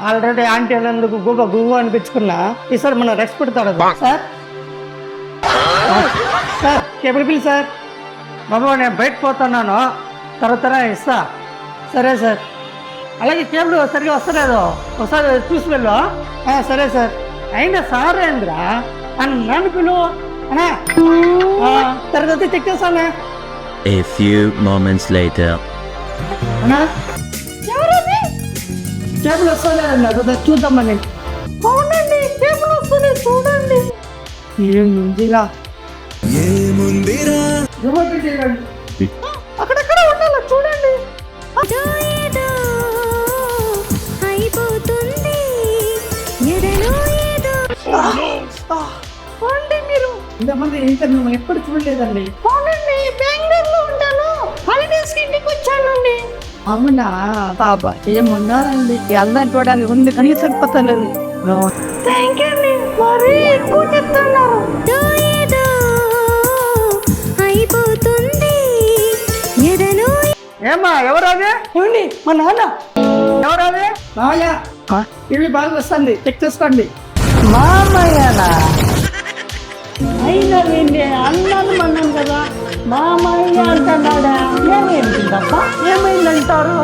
Already aunty అన్నందుకు గువ్వ గువ్వ అనిపించుకున్నా ఈసారి మనం రెస్ట్ పెడతాడు sir. Sir cable bill sir. బాబు నేను బయట పోతున్నాను, తర్వాత ఇస్తా. సరే సార్. అలాగే కేబుల్ సరిగా వస్తలేదు, ఒకసారి చూసి వెళ్ళు. సరే సార్. అయినా సార్ ఏంద్రా నన్ను పిలువు అన్నా, తర్వాత చెక్ చేస్తానే. A few moments later. అన్నా కేబుల్ వస్తలేదండి, అదో చూద్దామని. అవునండి కేబుల్ వస్తుంది చూడండి. ఏముందిరా అక్కడక్కడ ఉండాలి చూడండి. అండి మీరు ఇంతమంది ఇంటర్వ్యూ ఎప్పుడు చూడలేదండి. అవునండి బెంగళూరులో ఉంటాను, హాలిడేస్ కి ఇంటికి వచ్చానండి. అవునా బాబా ఏమున్నారండి, అందరు చూడాలి ఉంది కానీ సరిపోతలేదు. థ్యాంక్ యూ అండి, మరీ ఎక్కువ చెప్తున్నారు. ఏమా ఎవరాదే? ఏమండి మా నాన్న. ఎవరాదే? మామయ్య. ఇవి బాగా వస్తుంది, చెక్ చేసుకోండి. మామయ్యనా? అయినా నేను అన్నాను అన్నాను కదా, మామయ్య అంటున్నాడా? ఏమైందప్ప, ఏమైందంటారు?